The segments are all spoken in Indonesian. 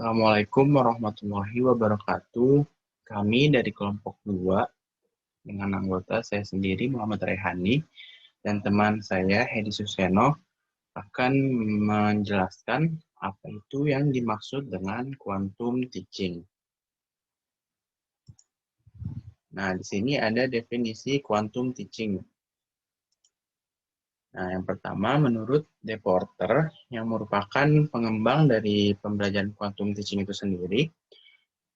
Assalamualaikum warahmatullahi wabarakatuh. Kami dari kelompok 2 dengan anggota saya sendiri Muhammad Rehani dan teman saya Hedi Suseno akan menjelaskan apa itu yang dimaksud dengan quantum teaching. Nah, di sini ada definisi quantum teaching. Nah, yang pertama menurut De Porter yang merupakan pengembang dari pembelajaran quantum teaching itu sendiri,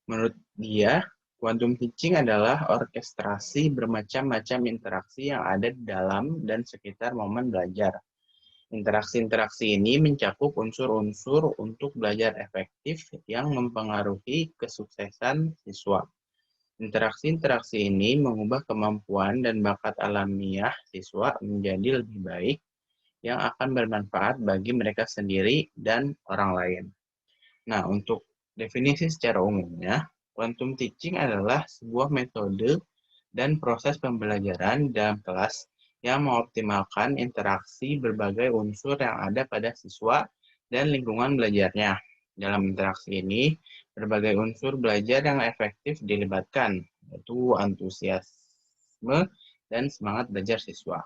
menurut dia, quantum teaching adalah orkestrasi bermacam-macam interaksi yang ada di dalam dan sekitar momen belajar. Interaksi-interaksi ini mencakup unsur-unsur untuk belajar efektif yang mempengaruhi kesuksesan siswa. Interaksi-interaksi ini mengubah kemampuan dan bakat alamiah siswa menjadi lebih baik yang akan bermanfaat bagi mereka sendiri dan orang lain. Nah, untuk definisi secara umumnya, quantum teaching adalah sebuah metode dan proses pembelajaran dalam kelas yang mengoptimalkan interaksi berbagai unsur yang ada pada siswa dan lingkungan belajarnya. Dalam interaksi ini, berbagai unsur belajar yang efektif dilibatkan, yaitu antusiasme dan semangat belajar siswa.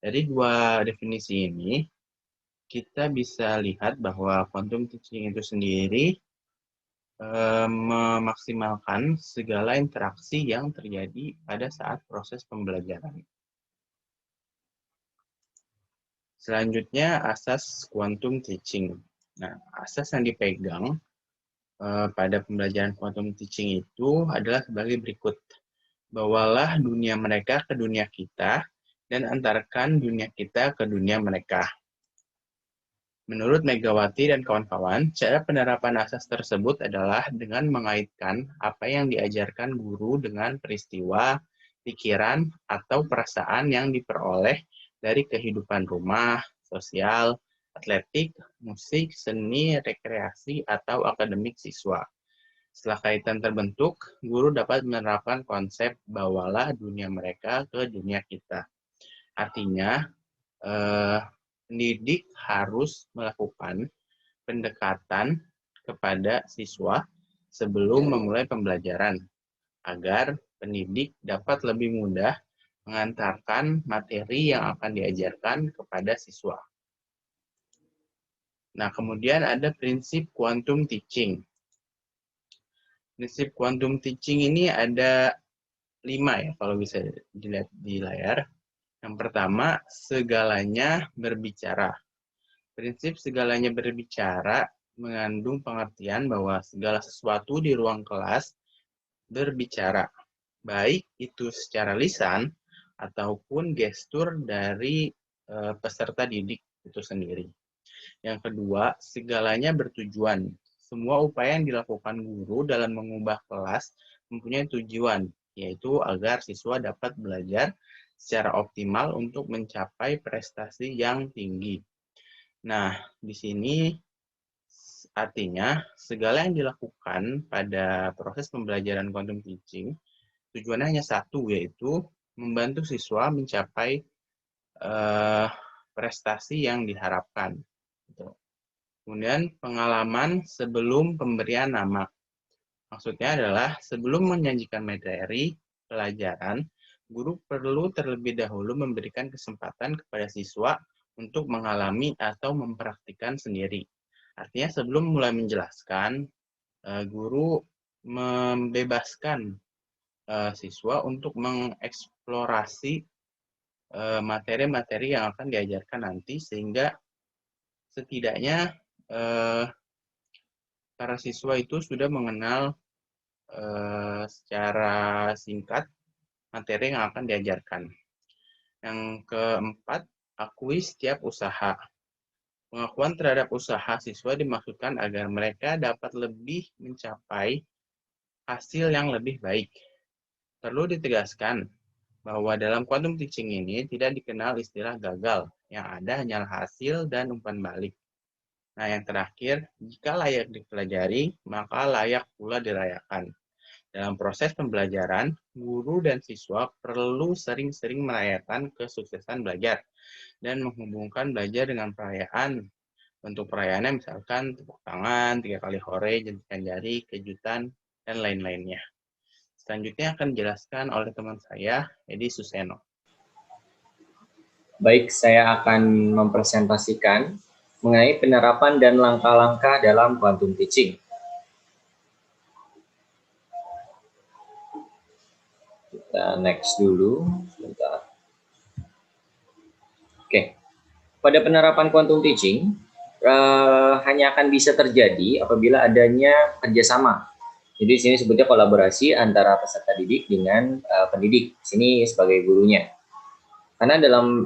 Dari dua definisi ini, kita bisa lihat bahwa quantum teaching itu sendiri memaksimalkan segala interaksi yang terjadi pada saat proses pembelajaran. Selanjutnya, asas quantum teaching. Nah, asas yang dipegang pada pembelajaran quantum teaching itu adalah sebagai berikut. Bawalah dunia mereka ke dunia kita, dan antarkan dunia kita ke dunia mereka. Menurut Megawati dan kawan-kawan, cara penerapan asas tersebut adalah dengan mengaitkan apa yang diajarkan guru dengan peristiwa, pikiran, atau perasaan yang diperoleh dari kehidupan rumah, sosial, atletik, musik, seni, rekreasi, atau akademik siswa. Setelah kaitan terbentuk, guru dapat menerapkan konsep bawalah dunia mereka ke dunia kita. Artinya, pendidik harus melakukan pendekatan kepada siswa sebelum memulai pembelajaran, agar pendidik dapat lebih mudah mengantarkan materi yang akan diajarkan kepada siswa. Nah, kemudian ada prinsip quantum teaching. Prinsip quantum teaching ini ada 5 ya, kalau bisa dilihat di layar. Yang pertama, segalanya berbicara. Prinsip segalanya berbicara mengandung pengertian bahwa segala sesuatu di ruang kelas berbicara, baik itu secara lisan ataupun gestur dari peserta didik itu sendiri. Yang kedua, segalanya bertujuan. Semua upaya yang dilakukan guru dalam mengubah kelas mempunyai tujuan, yaitu agar siswa dapat belajar secara optimal untuk mencapai prestasi yang tinggi. Nah, di sini artinya segala yang dilakukan pada proses pembelajaran quantum teaching tujuannya hanya satu, yaitu membantu siswa mencapai prestasi yang diharapkan. Kemudian pengalaman sebelum pemberian nama. Maksudnya adalah sebelum menyajikan materi pelajaran, guru perlu terlebih dahulu memberikan kesempatan kepada siswa untuk mengalami atau mempraktikkan sendiri. Artinya sebelum mulai menjelaskan, guru membebaskan siswa untuk mengeksplorasi materi-materi yang akan diajarkan nanti, sehingga setidaknya para siswa itu sudah mengenal secara singkat materi yang akan diajarkan. Yang keempat, akui setiap usaha. Pengakuan terhadap usaha siswa dimaksudkan agar mereka dapat lebih mencapai hasil yang lebih baik. Perlu ditegaskan bahwa dalam quantum teaching ini tidak dikenal istilah gagal, yang ada hanyalah hasil dan umpan balik. Nah, yang terakhir, jika layak dipelajari, maka layak pula dirayakan. Dalam proses pembelajaran, guru dan siswa perlu sering-sering merayakan kesuksesan belajar dan menghubungkan belajar dengan perayaan. Bentuk perayaannya misalkan tepuk tangan, 3 kali hore, jentikan jari, kejutan, dan lain-lainnya. Selanjutnya akan dijelaskan oleh teman saya, Edi Suseno. Baik, saya akan mempresentasikan mengenai penerapan dan langkah-langkah dalam quantum teaching. Kita next dulu, sebentar. Oke, pada penerapan quantum teaching hanya akan bisa terjadi apabila adanya kerjasama. Jadi di sini sebutnya kolaborasi antara peserta didik dengan pendidik. Di sini sebagai gurunya. Karena dalam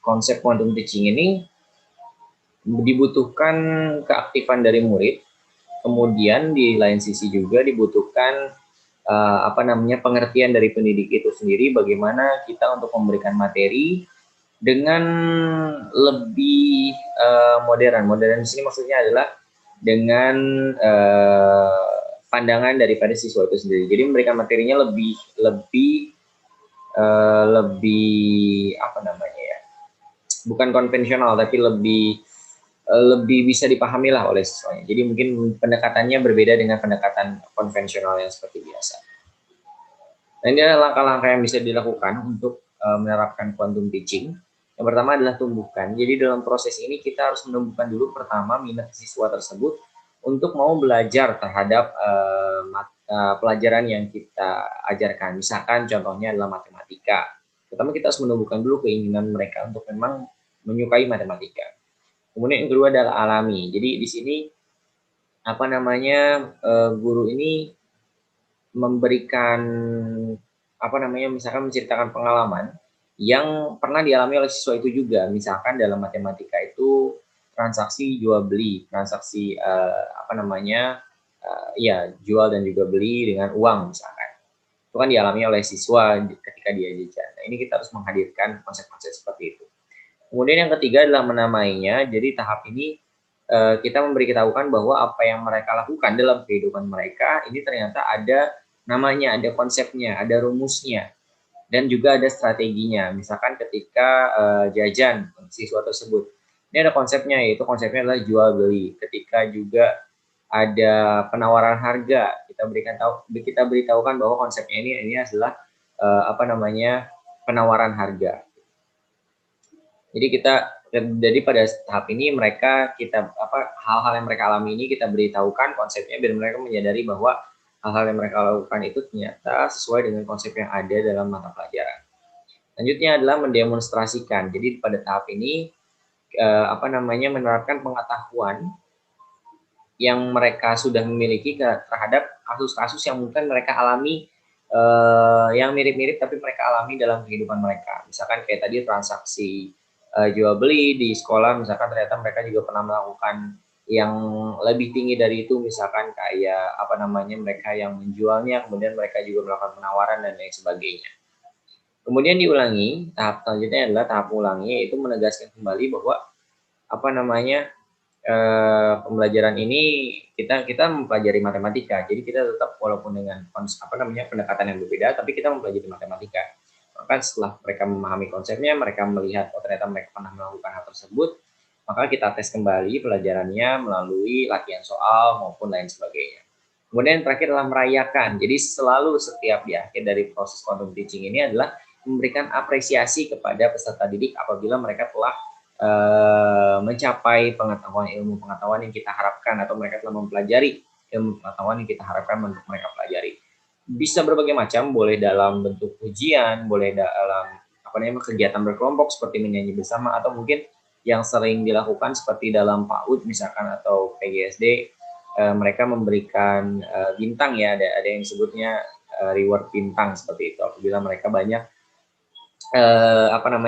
konsep quantum teaching ini dibutuhkan keaktifan dari murid, kemudian di lain sisi juga dibutuhkan pengertian dari pendidik itu sendiri, bagaimana kita untuk memberikan materi dengan lebih modern. Modern di sini maksudnya adalah dengan pandangan daripada siswa itu sendiri. Jadi memberikan materinya lebih bukan konvensional, tapi lebih bisa dipahami lah oleh siswanya. Jadi mungkin pendekatannya berbeda dengan pendekatan konvensional yang seperti biasa. Nah, ini adalah langkah-langkah yang bisa dilakukan untuk menerapkan quantum teaching. Yang pertama adalah tumbuhkan. Jadi dalam proses ini kita harus menumbuhkan dulu pertama minat siswa tersebut untuk mau belajar terhadap pelajaran yang kita ajarkan. Misalkan contohnya adalah matematika. Pertama kita harus menumbuhkan dulu keinginan mereka untuk memang menyukai matematika. Kemudian yang kedua adalah alami. Jadi di sini guru ini memberikan misalkan menceritakan pengalaman yang pernah dialami oleh siswa itu juga. Misalkan dalam matematika itu transaksi jual beli, transaksi jual dan juga beli dengan uang misalkan. Itu kan dialami oleh siswa ketika dia jajan. Nah, ini kita harus menghadirkan konsep-konsep seperti itu. Kemudian yang ketiga adalah menamainya. Jadi tahap ini kita memberitahukan bahwa apa yang mereka lakukan dalam kehidupan mereka ini ternyata ada namanya, ada konsepnya, ada rumusnya, dan juga ada strateginya. Misalkan ketika jajan siswa tersebut, ini ada konsepnya, yaitu konsepnya adalah jual beli. Ketika juga ada penawaran harga, kita beritahukan bahwa konsepnya ini adalah penawaran harga. Jadi pada tahap ini hal-hal yang mereka alami ini kita beritahukan konsepnya biar mereka menyadari bahwa hal-hal yang mereka lakukan itu ternyata sesuai dengan konsep yang ada dalam mata pelajaran. Selanjutnya adalah mendemonstrasikan. Jadi pada tahap ini menerapkan pengetahuan yang mereka sudah memiliki terhadap kasus-kasus yang mungkin mereka alami yang mirip-mirip tapi mereka alami dalam kehidupan mereka. Misalkan kayak tadi transaksi jual beli di sekolah, misalkan ternyata mereka juga pernah melakukan yang lebih tinggi dari itu, misalkan kayak mereka yang menjualnya, kemudian mereka juga melakukan penawaran dan lain sebagainya. Kemudian diulangi, tahap selanjutnya adalah tahap ulangi, yaitu menegaskan kembali bahwa pembelajaran ini kita mempelajari matematika, jadi kita tetap walaupun dengan pendekatan yang berbeda, tapi kita mempelajari matematika. Maka setelah mereka memahami konsepnya, mereka melihat ternyata mereka pernah melakukan hal tersebut, maka kita tes kembali pelajarannya melalui latihan soal maupun lain sebagainya. Kemudian terakhir adalah merayakan. Jadi selalu setiap di akhir dari proses quantum teaching ini adalah memberikan apresiasi kepada peserta didik apabila mereka telah mencapai ilmu pengetahuan yang kita harapkan, atau mereka telah mempelajari ilmu pengetahuan yang kita harapkan untuk mereka pelajari. Bisa berbagai macam, boleh dalam bentuk ujian, boleh dalam kegiatan berkelompok seperti menyanyi bersama, atau mungkin yang sering dilakukan seperti dalam PAUD misalkan atau PGSD, mereka memberikan bintang ya, ada yang disebutnya reward bintang seperti itu apabila mereka banyak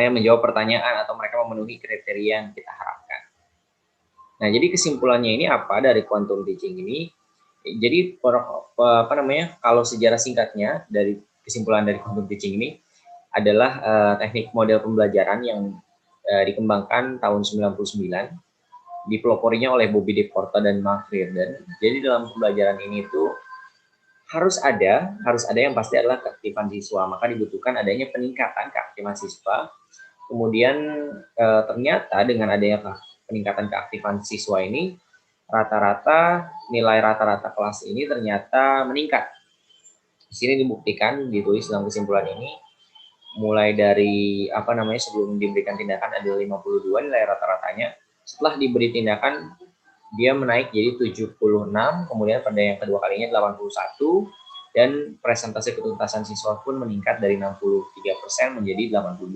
menjawab pertanyaan atau mereka memenuhi kriteria yang kita harapkan. Nah, jadi kesimpulannya ini apa dari quantum teaching ini? Jadi kalau sejarah singkatnya dari kesimpulan dari quantum teaching ini adalah teknik model pembelajaran yang dikembangkan tahun 99, dipeloporinya oleh Bobby DePorta dan Mark Reardon. Jadi dalam pembelajaran ini itu harus ada yang pasti adalah keaktifan siswa, maka dibutuhkan adanya peningkatan keaktifan siswa. Kemudian ternyata dengan adanya peningkatan keaktifan siswa ini, rata-rata nilai rata-rata kelas ini ternyata meningkat. Di sini dibuktikan, ditulis dalam kesimpulan ini, mulai dari sebelum diberikan tindakan ada 52 nilai rata-ratanya, setelah diberi tindakan dia menaik jadi 76, kemudian pada yang kedua kalinya 81, dan presentasi ketuntasan siswa pun meningkat dari 63% menjadi 82%.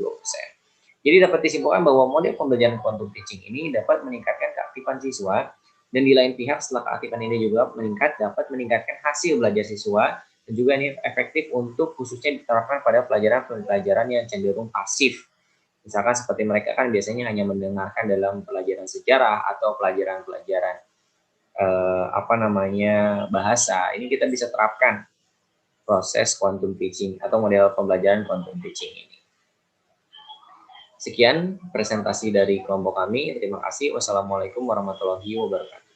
Jadi dapat disimpulkan bahwa model pembelajaran quantum teaching ini dapat meningkatkan keaktifan siswa, dan di lain pihak setelah keaktifan ini juga meningkat, dapat meningkatkan hasil belajar siswa, dan juga ini efektif untuk khususnya diterapkan pada pelajaran-pelajaran yang cenderung pasif. Misalkan seperti mereka kan biasanya hanya mendengarkan dalam pelajaran sejarah atau pelajaran-pelajaran bahasa. Ini kita bisa terapkan proses quantum teaching atau model pembelajaran quantum teaching ini. Sekian presentasi dari kelompok kami. Terima kasih. Wassalamualaikum warahmatullahi wabarakatuh.